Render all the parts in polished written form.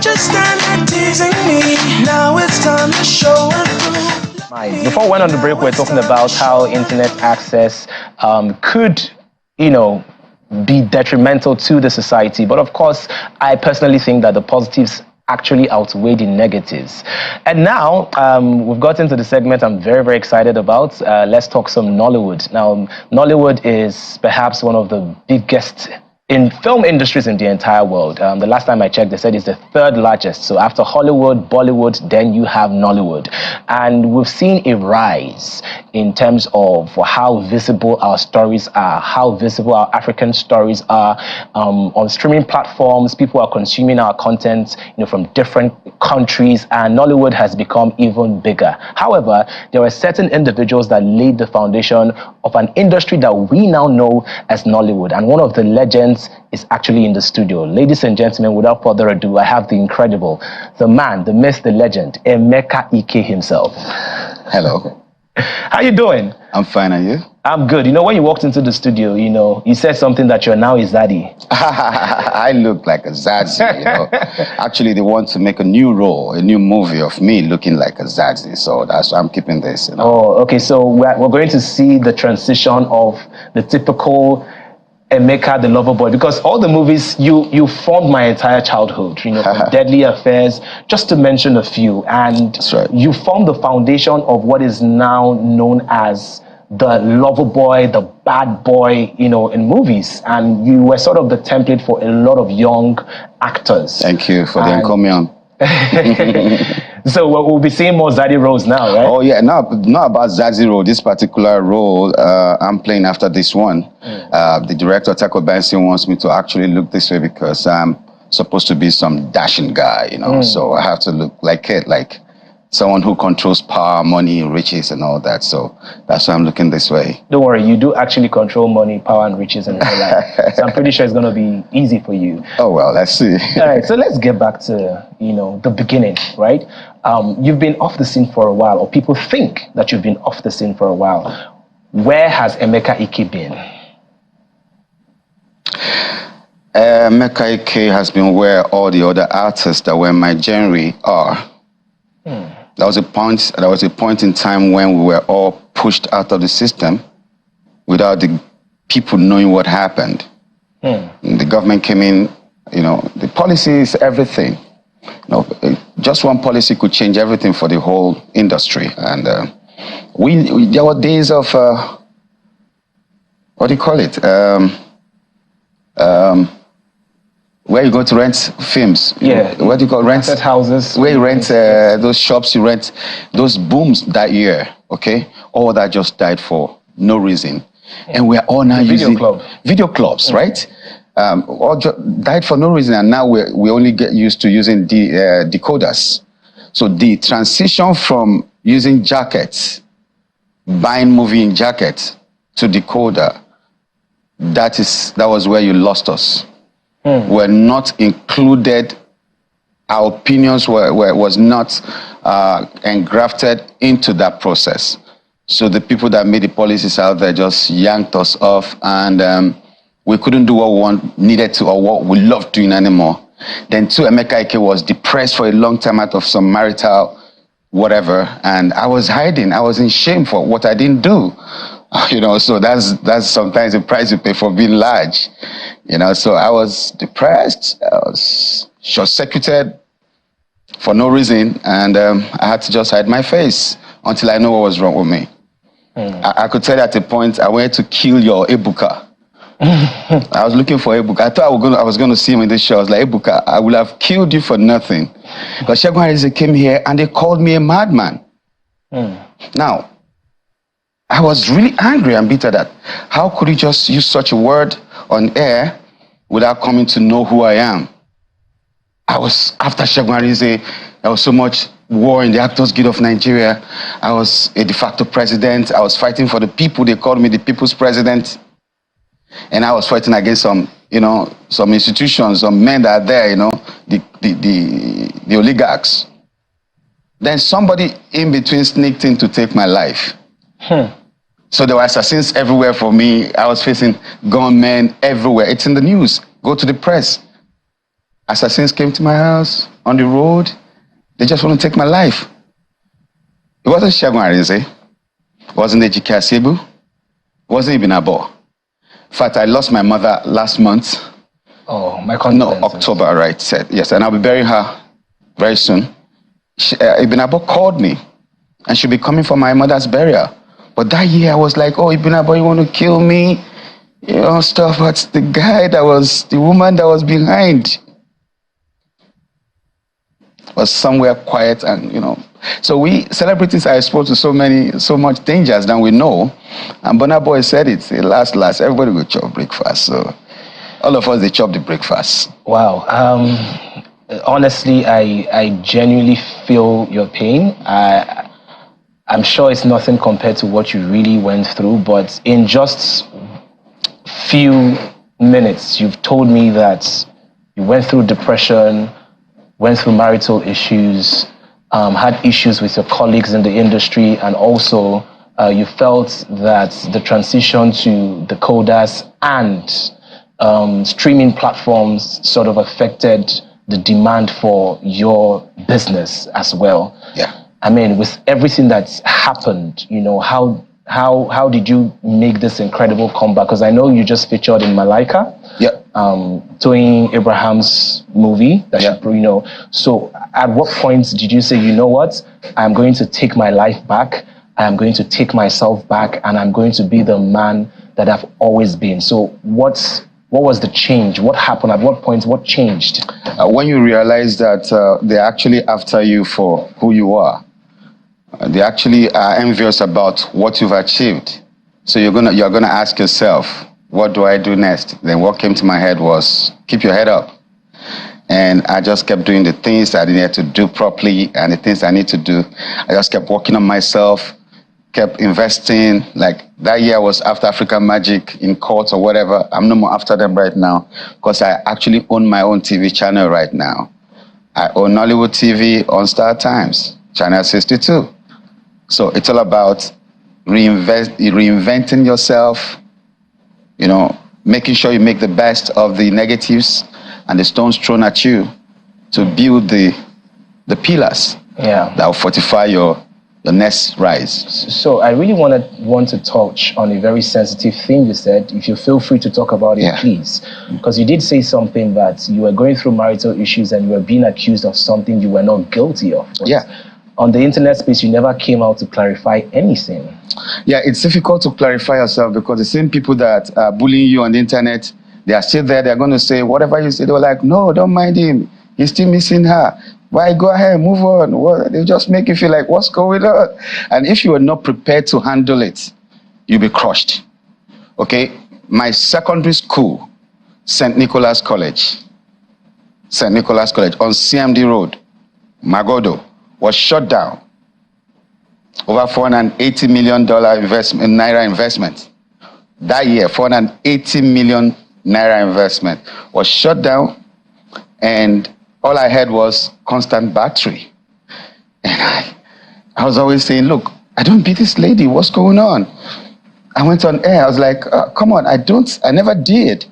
Don't just stand there teasing me. Now it's time to show and prove. Before we went on the break, we were talking about how internet access could, be detrimental to the society. But of course, I personally think that the positives actually outweigh the negatives. And now we've got into the segment I'm very, very excited about. Let's talk some Nollywood. Now, Nollywood is perhaps one of the biggest in film industries in the entire world. The last time I checked, they said it's the third largest. So after Hollywood, Bollywood, then you have Nollywood. And we've seen a rise in terms of how visible our stories are, how visible our African stories are on streaming platforms. People are consuming our content, from different countries, and Nollywood has become even bigger. However, there are certain individuals that laid the foundation of an industry that we now know as Nollywood, and one of the legends is actually in the studio. Ladies and gentlemen, without further ado, I have the incredible, the man, the myth, the legend, Emeka himself. Hello. How you doing? I'm fine, and you? I'm good. When you walked into the studio, you said something that you're now a zaddy. I look like a zaddy, Actually, they want to make a new role, a new movie of me looking like a zaddy, so that's why I'm keeping this, Oh, okay. So we're going to see the transition of the typical Emeka, the lover boy, because all the movies you formed my entire childhood, from Deadly Affairs, just to mention a few, and that's right. You formed the foundation of what is now known as the lover boy, the bad boy, in movies, and you were sort of the template for a lot of young actors. Thank you for the encomium. So we'll be seeing more Zaddy roles now, right? Oh yeah, not about Zaddy role. This particular role I'm playing after this one. The director Taco Benson wants me to actually look this way because I'm supposed to be some dashing guy, So I have to look like it, like someone who controls power, money, riches, and all that. So that's why I'm looking this way. Don't worry, you do actually control money, power, and riches, and all that. So I'm pretty sure it's going to be easy for you. Oh well, let's see. All right, so let's get back to the beginning, right? You've been off the scene for a while, or people think that you've been off the scene for a while. Where has Emeka been? Emeka has been where all the other artists that were in my genre are. There was a point in time when we were all pushed out of the system without the people knowing what happened. The government came in, the policy is everything. Just one policy could change everything for the whole industry. And there were days of, what do you call it? Where you go to rent films. Yeah. What do you call rent? Houses. Where you rent those shops, you rent those booms that year, okay? All that just died for no reason. And we're all now using video clubs, right? All died for no reason, and now we only get used to using decoders. So the transition from using jackets, buying movie in jackets, to decoder, that was where you lost us. Were not included. Our opinions was not engrafted into that process. So the people that made the policies out there just yanked us off, and we couldn't do what we needed to or what we loved doing anymore. Then too, Emeka was depressed for a long time out of some marital whatever, and I was hiding. I was in shame for what I didn't do. So that's sometimes the price you pay for being large. So I was depressed. I was short-circuited for no reason, and I had to just hide my face until I know what was wrong with me. I could tell you at a point I wanted to kill your Ebuka. I was looking for Ebuka. I thought I was going to see him in this show. I was like, Ebuka, I would have killed you for nothing. But Segun Arize came here and they called me a madman. Now, I was really angry and bitter that how could you just use such a word on air without coming to know who I am? I was after Segun Arize. There was so much war in the Actors Guild of Nigeria. I was a de facto president. I was fighting for the people. They called me the people's president. And I was fighting against some institutions, some men that are there, the oligarchs. Then somebody in between sneaked in to take my life. So there were assassins everywhere for me. I was facing gunmen everywhere. It's in the news. Go to the press. assassins came to my house on the road. They just want to take my life. It wasn't Segun Arinze. It wasn't Ejike Asebu. It wasn't even Abo. In fact, I lost my mother last month. Oh, my condolences. No, October, right? Said yes, and I'll be burying her very soon. Ibn Abo called me, and she'll be coming for my mother's burial. But that year, I was like, "Oh, Ibn Abo, you want to kill me?" Stuff. But the woman that was behind was somewhere quiet, and So we celebrities are exposed to so much dangers than we know. And Burna Boy said it. Say, last, everybody will chop breakfast. So all of us, they chop the breakfast. Wow. Honestly, I genuinely feel your pain. I'm sure it's nothing compared to what you really went through, but in just few minutes, you've told me that you went through depression, went through marital issues, had issues with your colleagues in the industry, and also you felt that the transition to the coders and streaming platforms sort of affected the demand for your business as well. Yeah. I mean, with everything that's happened, how did you make this incredible comeback? Because I know you just featured in Malaika. Yeah. Toyin Abraham's movie. So at what point did you say, you know what, I'm going to take my life back, I'm going to take myself back, and I'm going to be the man that I've always been? So what was the change? What happened? At what point? What changed? When you realize that they're actually after you for who you are. They actually are envious about what you've achieved. So you're gonna ask yourself, what do I do next? Then what came to my head was, keep your head up. And I just kept doing the things I needed to do properly and the things I need to do. I just kept working on myself, kept investing. Like that year was after African Magic in court or whatever. I'm no more after them right now because I actually own my own TV channel right now. I own Nollywood TV on Star Times, Channel 62. So it's all about reinventing yourself, making sure you make the best of the negatives and the stones thrown at you to build the pillars that will fortify your next rise. So I really want to touch on a very sensitive thing you said. If you feel free to talk about it, please. Because you did say something that you were going through marital issues and you were being accused of something you were not guilty of. But on the internet space, you never came out to clarify anything. Yeah, it's difficult to clarify yourself because the same people that are bullying you on the internet, they are still there. They're going to say, whatever you say, they were like, no, don't mind him. He's still missing her. Why? Go ahead, move on. They just make you feel like, what's going on? And if you are not prepared to handle it, you'll be crushed. Okay? My secondary school, St. Nicholas College on CMD Road, Magodo, was shut down. Over $480 million naira investment. That year, 480 million naira investment was shut down, and all I had was constant battery. And I was always saying, look, I don't beat this lady. What's going on? I went on air. I was like, come on, I never did.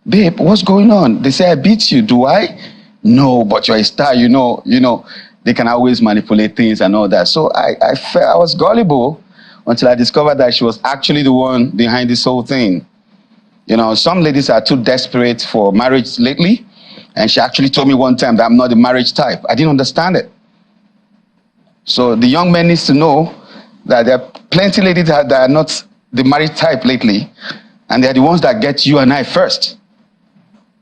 Babe, what's going on? They say I beat you. Do I? No, but you're a star, you know. They can always manipulate things and all that. So I was gullible until I discovered that she was actually the one behind this whole thing. Some ladies are too desperate for marriage lately. And she actually told me one time that I'm not the marriage type. I didn't understand it. So the young men need to know that there are plenty of ladies that are not the marriage type lately. And they're the ones that get you and I first.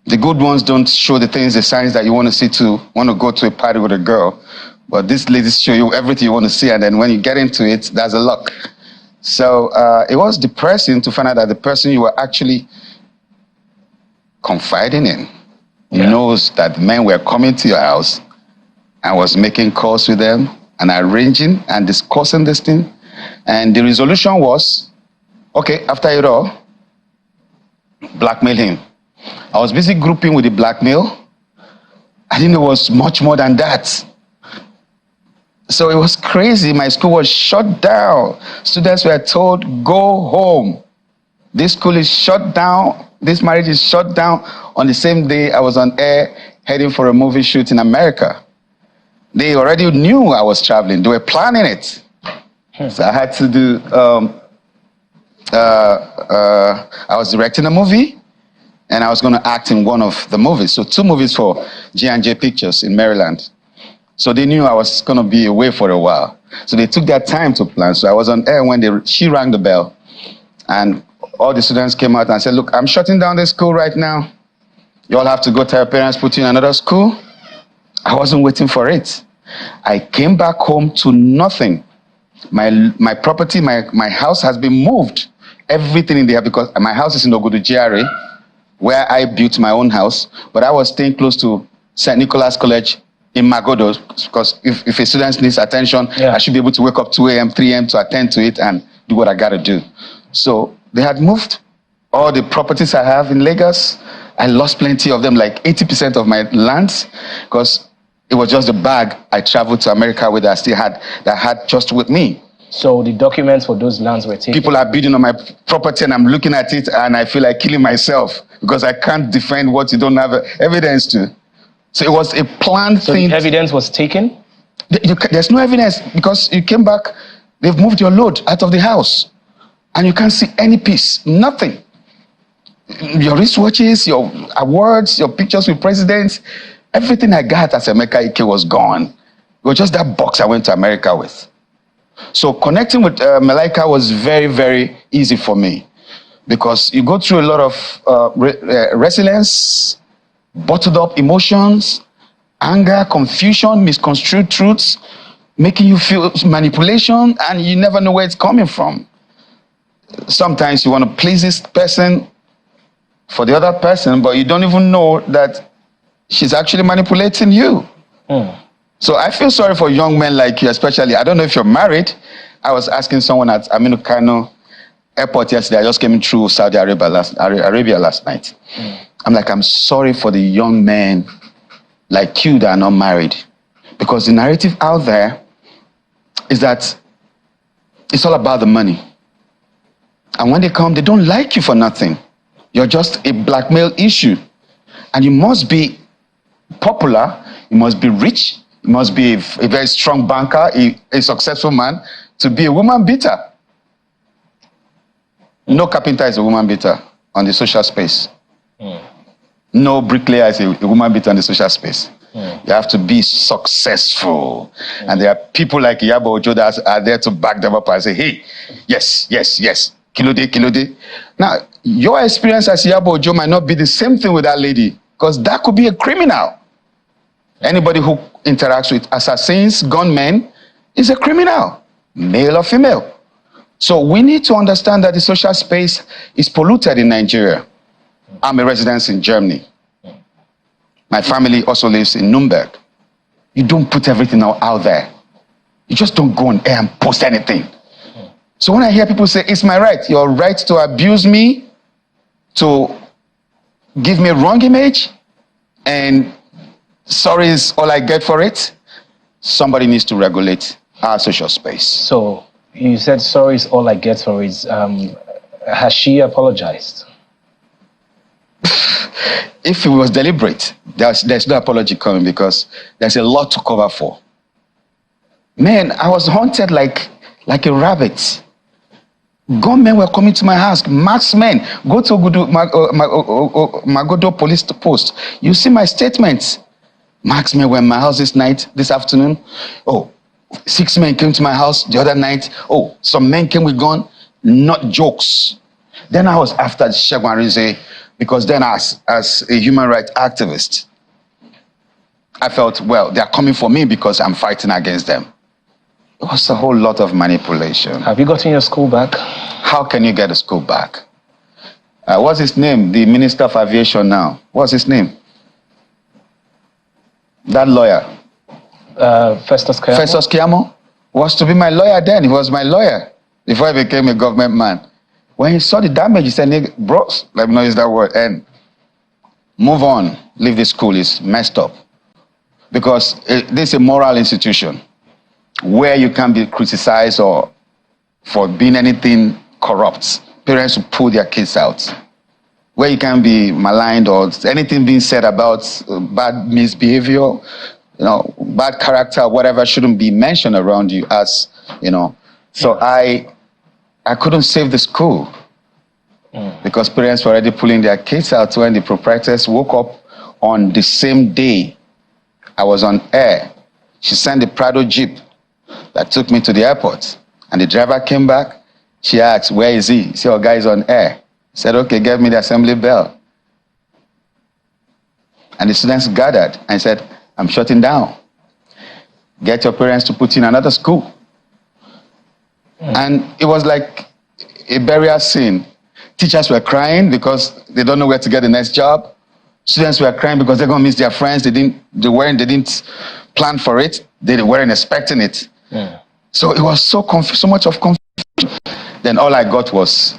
The good ones don't show the signs that you want to see want to go to a party with a girl. But these ladies show you everything you want to see. And then when you get into it, that's a luck. So it was depressing to find out that the person you were actually confiding in knows that men were coming to your house and was making calls with them and arranging and discussing this thing. And the resolution was, okay, after it all, blackmail him. I was busy grouping with the blackmail. I didn't know it was much more than that. So it was crazy. My school was shut down. Students were told, go home. This school is shut down. This marriage is shut down. On the same day I was on air heading for a movie shoot in America. They already knew I was traveling. They were planning it. So I had to do, I was directing a movie and I was going to act in one of the movies. So 2 movies for J&J Pictures in Maryland. So they knew I was going to be away for a while. So they took their time to plan. So I was on air when she rang the bell. And all the students came out and said, look, I'm shutting down this school right now. You all have to go tell your parents, put you in another school. I wasn't waiting for it. I came back home to nothing. My property, my house has been moved. Everything in there, because my house is in Ogudu GRA, where I built my own house. But I was staying close to St. Nicholas College in Magodo, because if a student needs attention, I should be able to wake up 2 a.m., 3 a.m. to attend to it and do what I got to do. So they had moved all the properties I have in Lagos. I lost plenty of them, like 80% of my lands, because it was just the bag I traveled to America with that I still had, that I had just with me. So the documents for those lands were taken? People are bidding on my property and I'm looking at it and I feel like killing myself because I can't defend what you don't have evidence to. So it was a planned thing. The evidence was taken? There's no evidence because you came back, they've moved your load out of the house and you can't see any piece, nothing. Your wristwatches, your awards, your pictures with presidents, everything I got as Emeka Ike was gone. It was just that box I went to America with. So connecting with Malaika was very, very easy for me because you go through a lot of resilience, bottled up emotions, anger, confusion, misconstrued truths, making you feel manipulation, and you never know where it's coming from. Sometimes you want to please this person for the other person, but you don't even know that she's actually manipulating you. So I feel sorry for young men like you, especially. I don't know if you're married. I was asking someone at Aminu Kano airport yesterday. I just came through Saudi Arabia last night. I'm like, I'm sorry for the young men like you that are not married. Because the narrative out there is that it's all about the money. And when they come, they don't like you for nothing. You're just a blackmail issue. And you must be popular, you must be rich, you must be a very strong banker, a successful man, to be a woman beater. No carpenter is a woman beater on the social space. No bricklayer is a woman beater on the social space. You have to be successful. And there are people like Iyabo Ojo that are there to back them up and say, hey, yes, yes, yes, Kilode, Kilode. Now, your experience as Iyabo Ojo might not be the same thing with that lady, because that could be a criminal. Anybody who interacts with assassins, gunmen, is a criminal, male or female. So we need to understand that the social space is polluted in Nigeria. I'm a resident in Germany. My family also lives in Nuremberg. You don't put everything out there. You just don't go on air and post anything. So when I hear people say, it's my right, your right to abuse me, to give me a wrong image, and sorry is all I get for it, somebody needs to regulate our social space. So you said sorry is all I get for it. Has she apologized? If it was deliberate, there's no apology coming because there's a lot to cover for. Man, I was hunted like a rabbit. Gunmen were coming to my house, marksmen. Go to Magodo police post. You see my statements. Marksmen were in my house this afternoon. Oh, 6 men came to my house the other night. Oh, some men came with gun. Not jokes. Then I was after Segun Arinze, because then as a human rights activist, I felt, well, they're coming for me because I'm fighting against them. It was a whole lot of manipulation. Have you gotten your school back? How can you get a school back? What's his name? The Minister of Aviation now. What's his name? That lawyer. Festus Keyamo? Festus Keyamo was to be my lawyer then. He was my lawyer before I became a government man. When he saw the damage, he said, bros, let me not use that word, and move on. Leave the school. It's messed up. Because this is a moral institution where you can be criticized or for being anything corrupt. Parents will pull their kids out. where you can be maligned or anything being said about bad misbehavior, bad character, whatever shouldn't be mentioned around you as, So I couldn't save the school because parents were already pulling their kids out when the proprietors woke up on the same day I was on air. She sent the Prado Jeep that took me to the airport. And the driver came back. She asked, where is he? He said, our guy is on air. He said, okay, get me the assembly bell. And the students gathered and said, I'm shutting down. Get your parents to put you in another school. And it was like a burial scene. Teachers were crying because they don't know where to get the next job. Students were crying because they're going to miss their friends. They didn't plan for it. They weren't expecting it. So it was so much of confusion. Then all I got was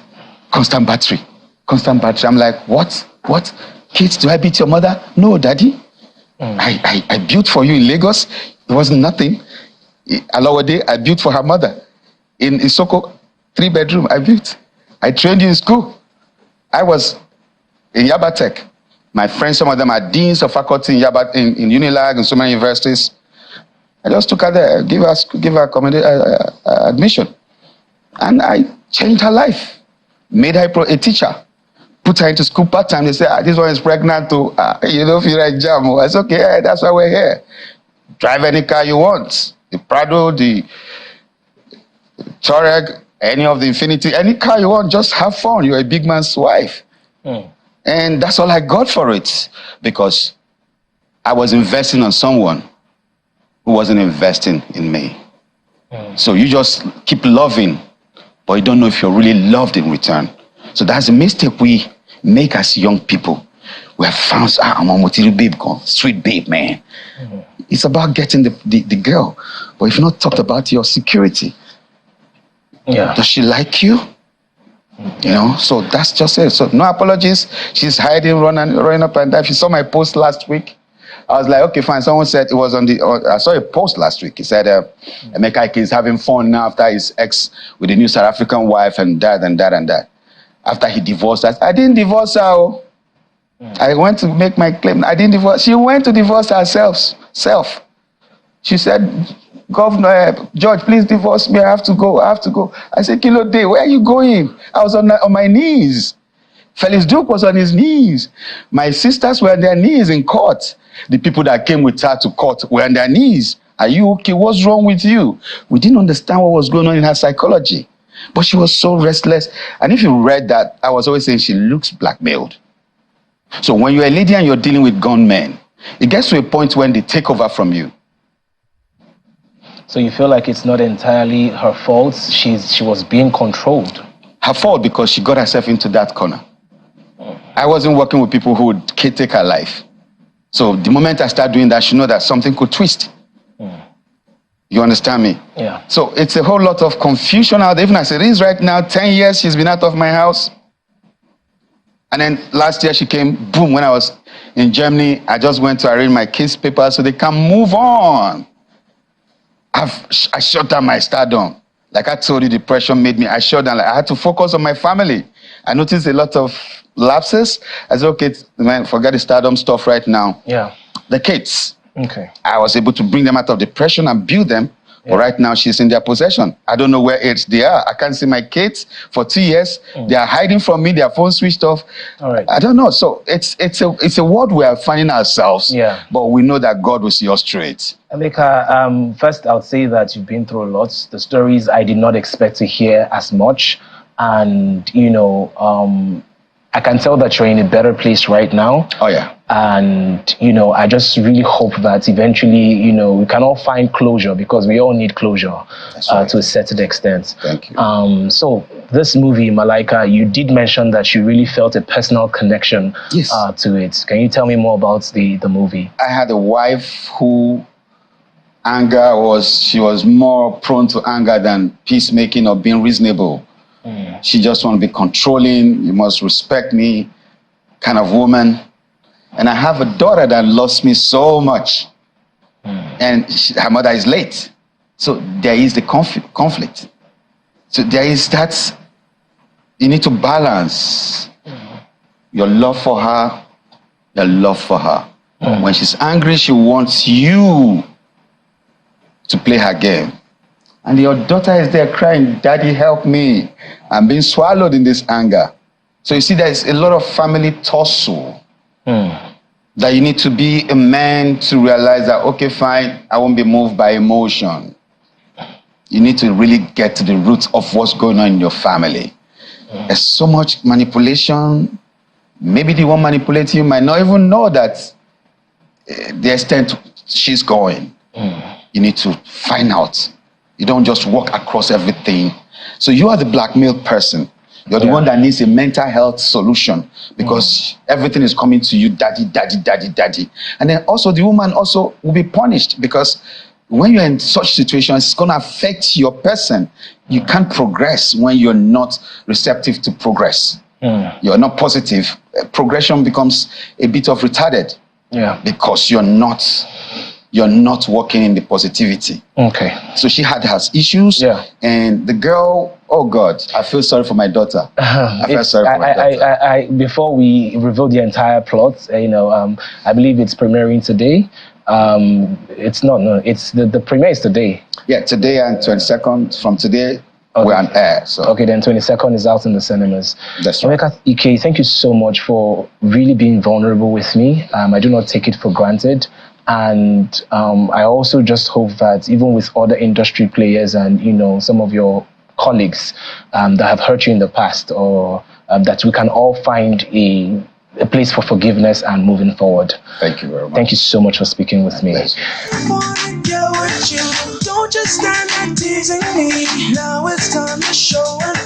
constant battery. I'm like, what? Kids, do I beat your mother? No, daddy. I built for you in Lagos. It wasn't nothing. Alawade, I built for her mother. In Isoko, 3-bedroom, I built. I trained you in school. I was in Yaba Tech. My friends, some of them are deans of faculty in Yaba, in Unilag and so many universities. I just took her there, give her admission. And I changed her life. Made her a teacher. Put her into school part-time. They say, this one is pregnant too. You don't feel like jam. I said, okay, yeah, that's why we're here. Drive any car you want. The Prado, the Touareg, any of the Infinity, any car you want, just have fun. You're a big man's wife. And that's all I got for it. Because I was investing on someone who wasn't investing in me. So you just keep loving, but you don't know if you're really loved in return. So that's the mistake we make as young people. We have found, I'm a material babe, sweet babe, man. It's about getting the girl. But if you've not talked about your security, does she like you? So that's just it. So no apologies. She's hiding, running up and down. If you saw my post last week, I was like, okay, fine. Someone said it was I saw a post last week. He said, Emeka is having fun now after his ex with a new South African wife and that. After he divorced us, I didn't divorce her. I went to make my claim. I didn't divorce. She went to divorce herself. She said, Governor, George, please divorce me. I have to go. I said, Kilo Day, where are you going? I was on my knees. Felix Duke was on his knees. My sisters were on their knees in court. The people that came with her to court were on their knees. Are you okay? What's wrong with you? We didn't understand what was going on in her psychology. But she was so restless. And if you read that, I was always saying she looks blackmailed. So when you're a lady and you're dealing with gunmen, it gets to a point when they take over from you. So you feel like it's not entirely her fault? She was being controlled. Her fault because she got herself into that corner. I wasn't working with people who would take her life. So the moment I start doing that, she know that something could twist. You understand me? Yeah. So it's a whole lot of confusion out there. Even as it is right now, 10 years she's been out of my house. And then last year she came, boom, when I was in Germany, I just went to arrange my kids' papers so they can move on. I shut down my stardom. Like I told you, depression made me, I shut down. Like I had to focus on my family. I noticed a lot of lapses. I said, okay, man, forget the stardom stuff right now. Yeah. The kids. Okay. I was able to bring them out of depression and build them. Yeah. But right now she's in their possession. I don't know where else they are. I can't see my kids for 2 years. They are hiding from me. Their phone switched off. All right. I don't know. So it's a world we are finding ourselves. Yeah. But we know that God will see us straight. Emeka, first I would say that you've been through a lot. The stories I did not expect to hear as much. And, I can tell that you're in a better place right now. Oh, yeah. And, I just really hope that eventually, we can all find closure because we all need closure right. To a certain extent. Thank you. So this movie, Malaika, you did mention that you really felt a personal connection to it. Can you tell me more about the movie? I had a wife who she was more prone to anger than peacemaking or being reasonable. She just want to be controlling, you must respect me kind of woman. And I have a daughter that loves me so much. And her mother is late. So there is the conflict. So there is that, you need to balance. your love for her, your love for her. When she's angry, she wants you to play her game. And your daughter is there crying, Daddy, help me. I'm being swallowed in this anger. So you see, there's a lot of family tussle that you need to be a man to realize that, okay, fine, I won't be moved by emotion. You need to really get to the roots of what's going on in your family. There's so much manipulation. Maybe the one manipulating you might not even know that the extent she's going. You need to find out. You don't just walk across everything. So you are the blackmailed person. You're the one that needs a mental health solution because everything is coming to you, daddy, daddy, daddy, daddy. And then also the woman also will be punished because when you're in such situations, it's going to affect your person. You can't progress when you're not receptive to progress. You're not positive. Progression becomes a bit of retarded because you're not working in the positivity. Okay. So she had her issues. And the girl, oh God, I feel sorry for my daughter. I feel sorry for my daughter. Before we reveal the entire plot, I believe it's premiering today. It's not, no, it's the premiere is today. Yeah, today and 22nd. From today, we're on air. So. Okay, then 22nd is out in the cinemas. That's right. Emeka, Ike, thank you so much for really being vulnerable with me. I do not take it for granted. And I also just hope that even with other industry players and, some of your colleagues that have hurt you in the past, or that we can all find a place for forgiveness and moving forward. Thank you very much. Thank you so much for speaking with me. Don't just stand there teasing me. Now it's time to show and